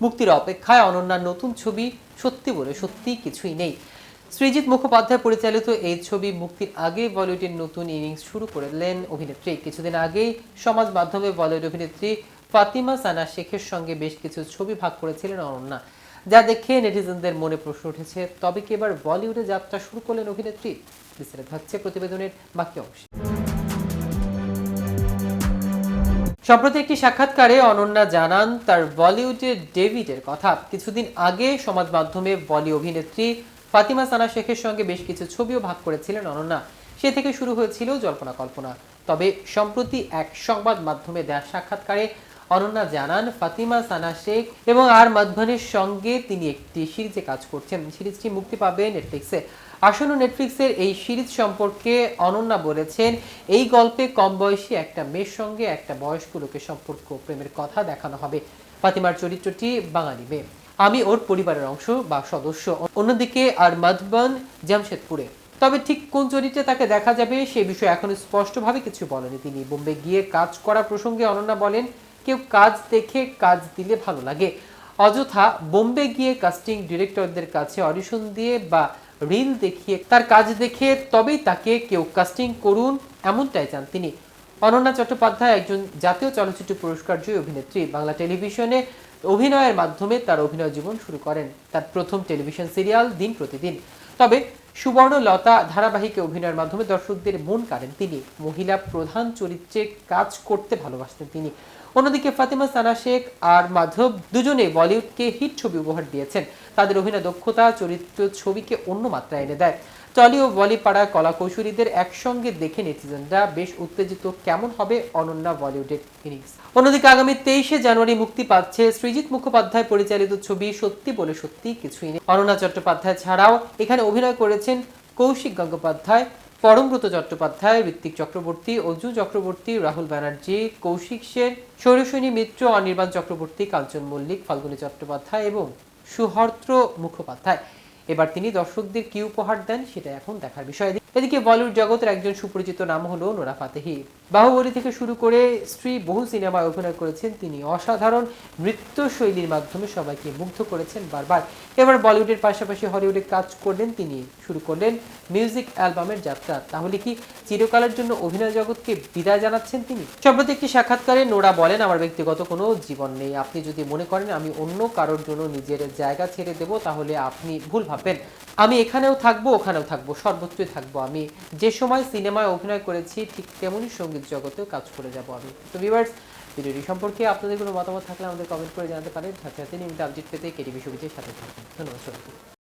মুক্তির অপেক্ষায় অনন্যার নতুন ছবি সত্যি বলে সত্যি কিছুই নেই। সৃজিত মুখোপাধ্যায় পরিচালিত এই ছবি মুক্তির আগে বলিউডের নতুন ইনিংস শুরু করলেন অভিনেত্রী। কিছুদিন আগেই সমাজ মাধ্যমে বলিউড অভিনেত্রী ফাতিমা সানা শেখের সঙ্গে বেশ কিছু ছবি ভাগ করেছিলেন অনন্যা, যা দেখে নেটিজেনদের মনে প্রশ্ন উঠেছে, তবে কি এবার বলিউডে যাত্রা শুরু করলেন অভিনেত্রী? বিস্তারিত থাকছে প্রতিবেদনের বাকি অংশে। সম্প্রতি একটি সাক্ষাৎকারে অনন্যা জানান তার বলিউডের ডেভিডের কথা। কিছুদিন আগে সমাজ মাধ্যমে বলি অভিনেত্রী ফাতিমা সানা শেখের সঙ্গে বেশ কিছু ছবিও ভাগ করেছিলেন অনন্যা। সে থেকে শুরু হয়েছিল জল্পনা কল্পনা। তবে সম্প্রতি এক সংবাদ মাধ্যমে দেয়া সাক্ষাৎকারে অনন্যা জানান ফাতিমা সানা শেখ এবং আর মাধবানের সঙ্গে তিনি একটি সিরিজে কাজ করছেন। সিরিজটি মুক্তি পাবে নেটফ্লিক্সে। আসন্ন নেটফ্লিক্সের এই সিরিজ সম্পর্কে অনন্যা বলেছেন, এই গল্পে কম বয়সী একটা মেয়ের সঙ্গে একটা বয়স্ক লোকের সম্পর্ক, প্রেমের কথা দেখানো হবে। ফাতিমার চরিত্রটি বাঙালি মেয়ে, আমি ওর পরিবারের অংশ বা সদস্য। অন্যদিকে আর মাধবন জামশেদপুরে। তবে ঠিক কোন চরিত্রে তাকে দেখা যাবে সে বিষয়ে এখন স্পষ্টভাবে কিছু বলেনি তিনি। বোম্বে গিয়ে কাজ করা প্রসঙ্গে অনন্যা বলেন, কেউ কাজ দেখে কাজ দিলে ভালো লাগে, অযথা বোম্বে গিয়ে কাস্টিং ডিরেক্টরদের কাছে অডিশন দিয়ে বা রিল দেখিয়ে তার কাজ দেখে তবেই তাকে কেউ কাস্টিং করুন, এমনটাই চান তিনি। অনন্যা চট্টোপাধ্যায় একজন জাতীয় চলচ্চিত্র পুরস্কার জয়ী অভিনেত্রী। বাংলা টেলিভিশনে অভিনয়ের মাধ্যমে তার অভিনয় জীবন শুরু করেন। তার প্রথম টেলিভিশন সিরিয়াল দিন প্রতিদিন। তবে সুবর্ণলতা ধারাবাহিকে অভিনয়ের মাধ্যমে দর্শকদের মন কাড়েন তিনি। মহিলা প্রধান চরিত্রে কাজ করতে ভালোবাসতেন তিনি। অন্যদিকে ফাতিমা সানা শেখ আর মাধব দুজনে বলিউডকে হিট ছবি উপহার দিয়েছেন। তাদের অভিনয় দক্ষতা চরিত্র ছবিকে অন্য মাত্রা এনে দেয়। টলি ও বলি পাড়া কলা কৌশলীদের একসঙ্গে দেখে নেটিজেনরা বেশ উত্তেজিত, কেমন হবে অনন্যা বলিউডের ইনিংস। অন্যদিকে আগামী 23শে জানুয়ারি মুক্তি পাচ্ছে সৃজিত মুখোপাধ্যায় পরিচালিত ছবি সত্যি বলে সত্যি কিছুই নেই। অনন্যা চট্টোপাধ্যায় ছাড়াও এখানে অভিনয় করেছেন কৌশিক গঙ্গোপাধ্যায়, পরমব্রত চট্টোপাধ্যায়, ঋত্বিক চক্রবর্তী, অজু চক্রবর্তী, রাহুল ব্যানার্জি, কৌশিক সেন, সৌরসৈনী মিত্র, অনির্বাণ চক্রবর্তী, কাঞ্চন মল্লিক, ফাল্গুনী চট্টোপাধ্যায় এবং সুহর্ত্র মুখোপাধ্যায়। এবার তিনি দর্শকদের কি উপহার দেন সেটা এখন দেখার বিষয়। এদিকে বলিউড জগতের একজন সুপরিচিত নাম হলো নোরা ফাতেহি। বাহুবলী থেকে শুরু করে স্ত্রী বহু সিনেমায় অভিনয় করেছেন তিনি। অসাধারণ নৃত্যশৈলীর মাধ্যমে সবাইকে মুগ্ধ করেছেন বারবার। এবার বলিউডের পাশাপাশি হলিউডে কাজ করলেন তিনি, শুরু করলেন মিউজিক অ্যালবামের যাত্রা। তাহলে কি চিরকালের জন্য অভিনয় জগৎকে বিদায় জানাচ্ছেন তিনি? সম্প্রতি একটি সাক্ষাৎকারে নোরা বলেন, আমার ব্যক্তিগত কোনো জীবন নেই। আপনি যদি মনে করেন আমি অন্য কারোর জন্য নিজের জায়গা ছেড়ে দেব, তাহলে আপনি ভুল ভাববেন। আমি এখানেও থাকবো, ওখানেও থাকবো, সর্বত্রই থাকবো। আমি যে সময় সিনেমায় অভিনয় করেছি ঠিক তেমনই সঙ্গীত জগতেও কাজ করে যাব আমি। তো ভিউয়ার্স, ভিডিওটি সম্পর্কে আপনাদের কোনো মতামত থাকলে আমাদের কমেন্ট করে জানাতে পারেন। সাথে সাথে নিয়মিত আপডেট পেতে কেটিভি সঙ্গীতের সাথে থাকুন। ধন্যবাদ সবাইকে।